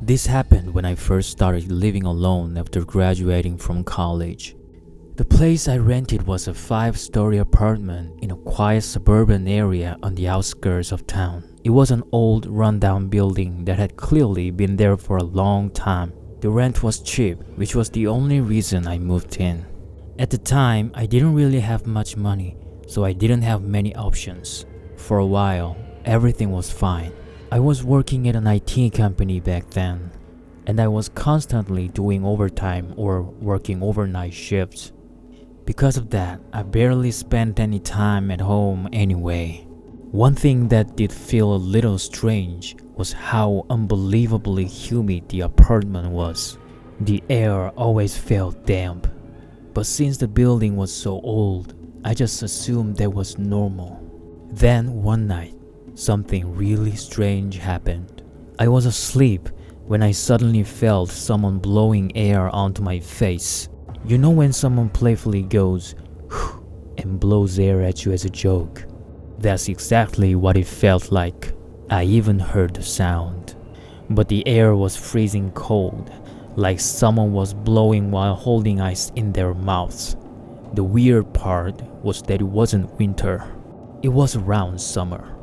This happened when I first started living alone after graduating from college. The place I rented was a 5-story apartment in a quiet suburban area on the outskirts of town. It was an old, rundown building that had clearly been there for a long time. The rent was cheap, which was the only reason I moved in. At the time, I didn't really have much money, so I didn't have many options. For a while, everything was fine. I was working at an IT company back then, and I was constantly doing overtime or working overnight shifts. Because of that, I barely spent any time at home anyway. One thing that did feel a little strange was how unbelievably humid the apartment was. The air always felt damp, but since the building was so old, I just assumed that was normal. Then one night, something really strange happened. I was asleep when I suddenly felt someone blowing air onto my face. You know when someone playfully goes and blows air at you as a joke? That's exactly what it felt like. I even heard the sound. But the air was freezing cold, like someone was blowing while holding ice in their mouths. The weird part was that it wasn't winter. It was around summer.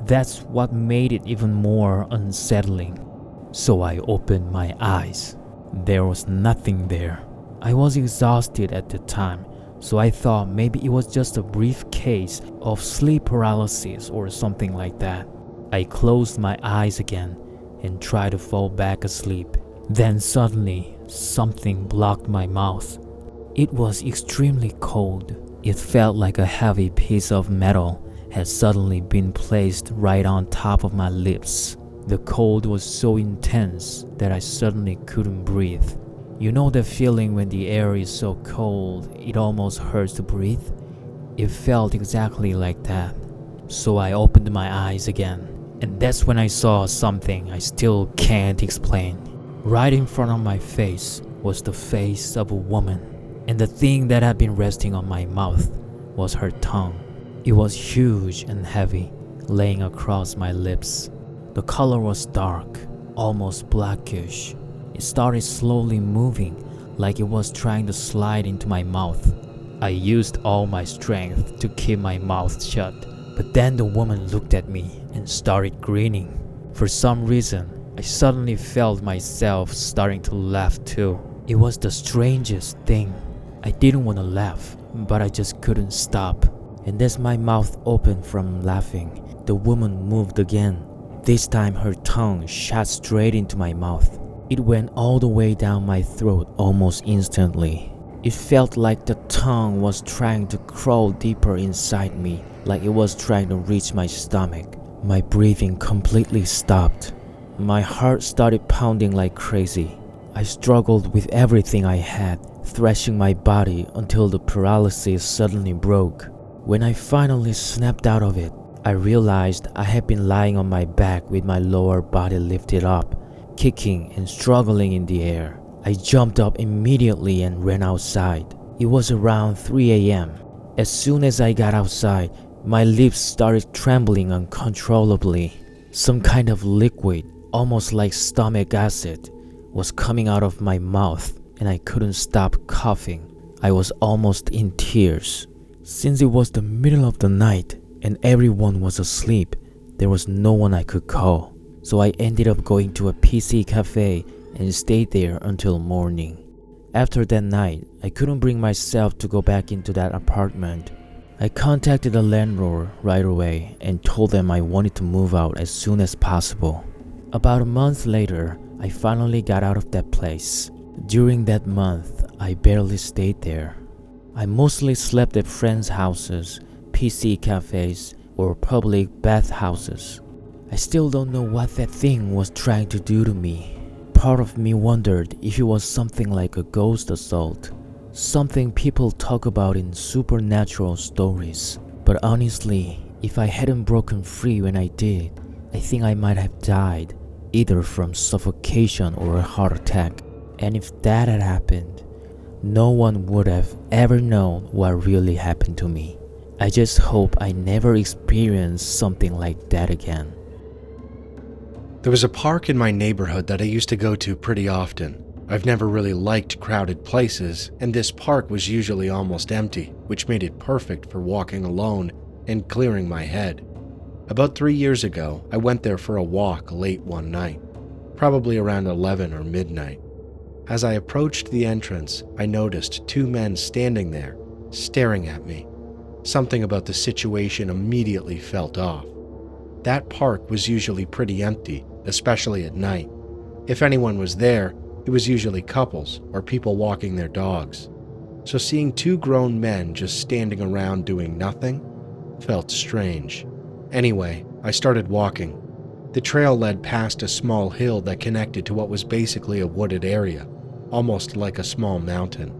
That's what made it even more unsettling. So I opened my eyes. There was nothing there. I was exhausted at the time, so I thought maybe it was just a brief case of sleep paralysis or something like that. I closed my eyes again and tried to fall back asleep. Then suddenly, something blocked my mouth. It was extremely cold. It felt like a heavy piece of metal had suddenly been placed right on top of my lips. The cold was so intense that I suddenly couldn't breathe. You know that feeling when the air is so cold, it almost hurts to breathe? It felt exactly like that. So I opened my eyes again, and that's when I saw something I still can't explain. Right in front of my face was the face of a woman, and the thing that had been resting on my mouth was her tongue. It was huge and heavy, laying across my lips. The color was dark, almost blackish. It started slowly moving, like it was trying to slide into my mouth. I used all my strength to keep my mouth shut, but then the woman looked at me and started grinning. For some reason, I suddenly felt myself starting to laugh too. It was the strangest thing. I didn't want to laugh, but I just couldn't stop. And as my mouth opened from laughing, the woman moved again. This time her tongue shot straight into my mouth. It went all the way down my throat almost instantly. It felt like the tongue was trying to crawl deeper inside me, like it was trying to reach my stomach. My breathing completely stopped. My heart started pounding like crazy. I struggled with everything I had, thrashing my body until the paralysis suddenly broke. When I finally snapped out of it, I realized I had been lying on my back with my lower body lifted up, kicking and struggling in the air. I jumped up immediately and ran outside. It was around 3 a.m. As soon as I got outside, my lips started trembling uncontrollably. Some kind of liquid, almost like stomach acid, was coming out of my mouth, and I couldn't stop coughing. I was almost in tears. Since it was the middle of the night and everyone was asleep, there was no one I could call. So I ended up going to a PC cafe and stayed there until morning. After that night, I couldn't bring myself to go back into that apartment. I contacted the landlord right away and told them I wanted to move out as soon as possible. About a month later, I finally got out of that place. During that month, I barely stayed there. I mostly slept at friends' houses, PC cafes, or public bathhouses. I still don't know what that thing was trying to do to me. Part of me wondered if it was something like a ghost assault, something people talk about in supernatural stories. But honestly, if I hadn't broken free when I did, I think I might have died, either from suffocation or a heart attack. And if that had happened, no one would have ever known what really happened to me. I just hope I never experience something like that again. There was a park in my neighborhood that I used to go to pretty often. I've never really liked crowded places, and this park was usually almost empty, which made it perfect for walking alone and clearing my head. About 3 years ago, I went there for a walk late one night, probably around 11 or midnight. As I approached the entrance, I noticed two men standing there, staring at me. Something about the situation immediately felt off. That park was usually pretty empty, especially at night. If anyone was there, it was usually couples or people walking their dogs. So seeing two grown men just standing around doing nothing felt strange. Anyway, I started walking. The trail led past a small hill that connected to what was basically a wooded area, almost like a small mountain.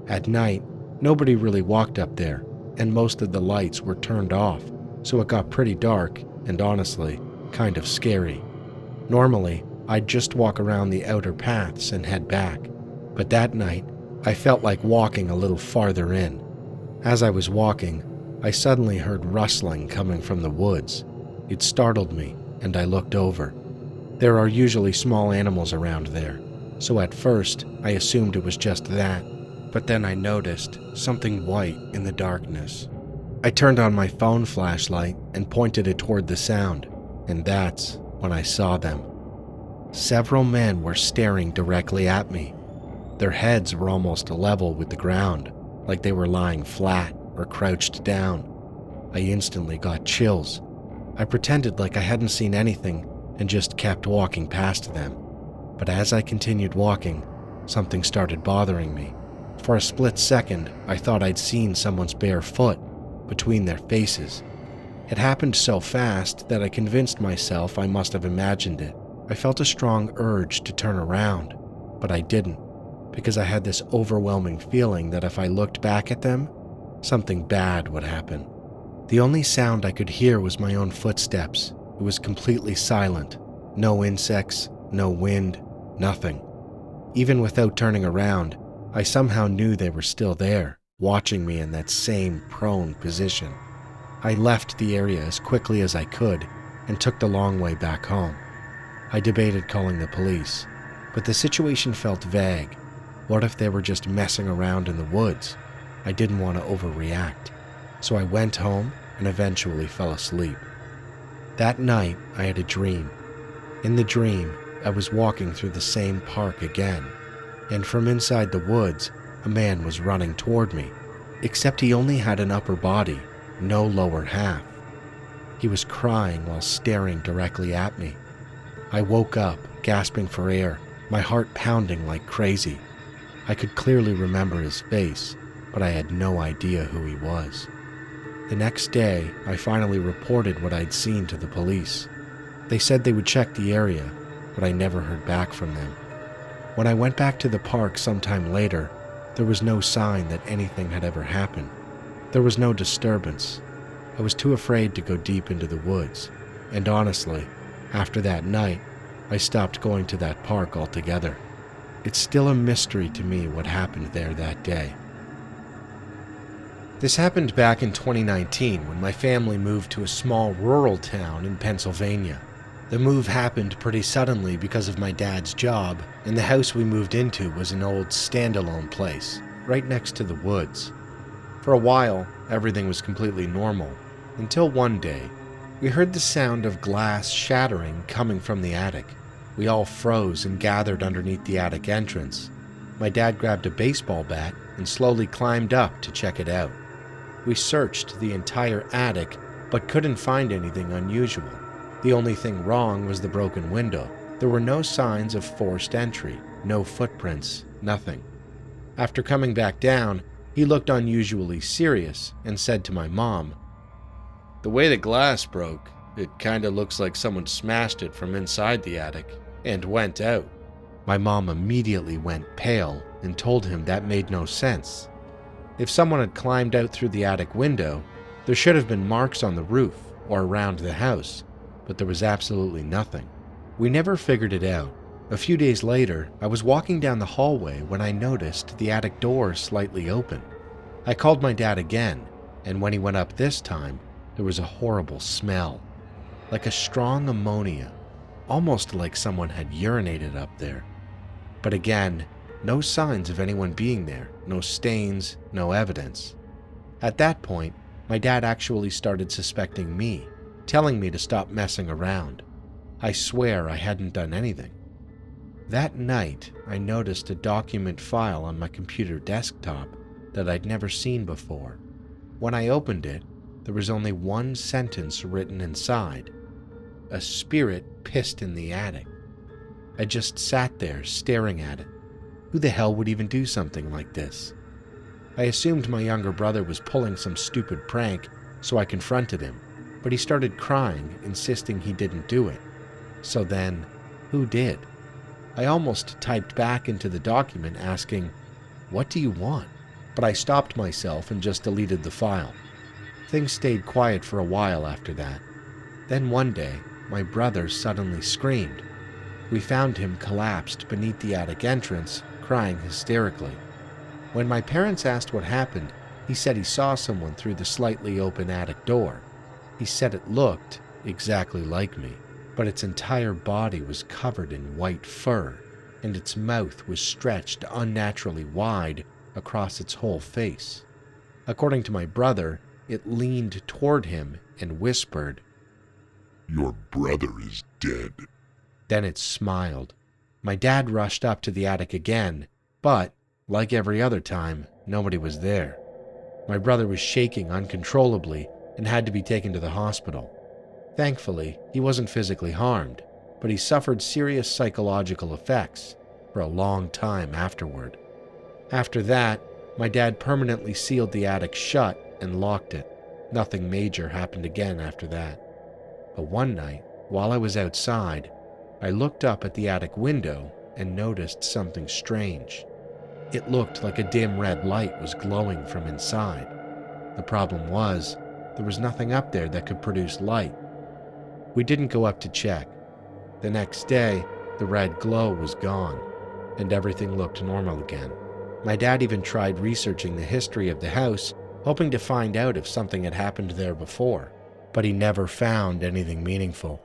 At night, nobody really walked up there, and most of the lights were turned off, so it got pretty dark and honestly, kind of scary. Normally, I'd just walk around the outer paths and head back, but that night, I felt like walking a little farther in. As I was walking, I suddenly heard rustling coming from the woods. It startled me, and I looked over. There are usually small animals around there, so at first, I assumed it was just that, but then I noticed something white in the darkness. I turned on my phone flashlight and pointed it toward the sound, and that's when I saw them. Several men were staring directly at me. Their heads were almost level with the ground, like they were lying flat or crouched down. I instantly got chills. I pretended like I hadn't seen anything and just kept walking past them. But as I continued walking, something started bothering me. For a split second, I thought I'd seen someone's bare foot between their faces. It happened so fast that I convinced myself I must have imagined it. I felt a strong urge to turn around, but I didn't, because I had this overwhelming feeling that if I looked back at them, something bad would happen. The only sound I could hear was my own footsteps. It was completely silent. No insects, no wind, nothing. Even without turning around, I somehow knew they were still there, watching me in that same prone position. I left the area as quickly as I could and took the long way back home. I debated calling the police, but the situation felt vague. What if they were just messing around in the woods? I didn't want to overreact, so I went home and eventually fell asleep. That night, I had a dream. In the dream, I was walking through the same park again, and from inside the woods, a man was running toward me, except he only had an upper body, no lower half. He was crying while staring directly at me. I woke up, gasping for air, my heart pounding like crazy. I could clearly remember his face, but I had no idea who he was. The next day, I finally reported what I'd seen to the police. They said they would check the area, but I never heard back from them. When I went back to the park sometime later, there was no sign that anything had ever happened. There was no disturbance. I was too afraid to go deep into the woods, and honestly, after that night, I stopped going to that park altogether. It's still a mystery to me what happened there that day. This happened back in 2019 when my family moved to a small rural town in Pennsylvania. The move happened pretty suddenly because of my dad's job, and the house we moved into was an old standalone place, right next to the woods. For a while, everything was completely normal, until one day, we heard the sound of glass shattering coming from the attic. We all froze and gathered underneath the attic entrance. My dad grabbed a baseball bat and slowly climbed up to check it out. We searched the entire attic, but couldn't find anything unusual. The only thing wrong was the broken window. There were no signs of forced entry, no footprints, nothing. After coming back down, he looked unusually serious and said to my mom, "The way the glass broke, it kinda looks like someone smashed it from inside the attic and went out." My mom immediately went pale and told him that made no sense. If someone had climbed out through the attic window, there should have been marks on the roof or around the house, but there was absolutely nothing. We never figured it out. A few days later, I was walking down the hallway when I noticed the attic door slightly open. I called my dad again, and when he went up this time, there was a horrible smell, like a strong ammonia. almost like someone had urinated up there. But again, no signs of anyone being there, no stains, no evidence. At that point, my dad actually started suspecting me, telling me to stop messing around. I swear I hadn't done anything. That night, I noticed a document file on my computer desktop that I'd never seen before. When I opened it, there was only one sentence written inside. A spirit pissed in the attic. I just sat there staring at it. Who the hell would even do something like this? I assumed my younger brother was pulling some stupid prank, so I confronted him, but he started crying, insisting he didn't do it. So then, who did? I almost typed back into the document asking, "What do you want?" But I stopped myself and just deleted the file. Things stayed quiet for a while after that. Then one day, my brother suddenly screamed. We found him collapsed beneath the attic entrance, crying hysterically. When my parents asked what happened, he said he saw someone through the slightly open attic door. He said it looked exactly like me, but its entire body was covered in white fur, and its mouth was stretched unnaturally wide across its whole face. According to my brother, it leaned toward him and whispered, "Your brother is dead." Then it smiled. My dad rushed up to the attic again, but, like every other time, nobody was there. My brother was shaking uncontrollably and had to be taken to the hospital. Thankfully, he wasn't physically harmed, but he suffered serious psychological effects for a long time afterward. After that, my dad permanently sealed the attic shut and locked it. Nothing major happened again after that. But one night, while I was outside, I looked up at the attic window and noticed something strange. It looked like a dim red light was glowing from inside. The problem was, there was nothing up there that could produce light. We didn't go up to check. The next day, the red glow was gone, and everything looked normal again. My dad even tried researching the history of the house, hoping to find out if something had happened there before, but he never found anything meaningful.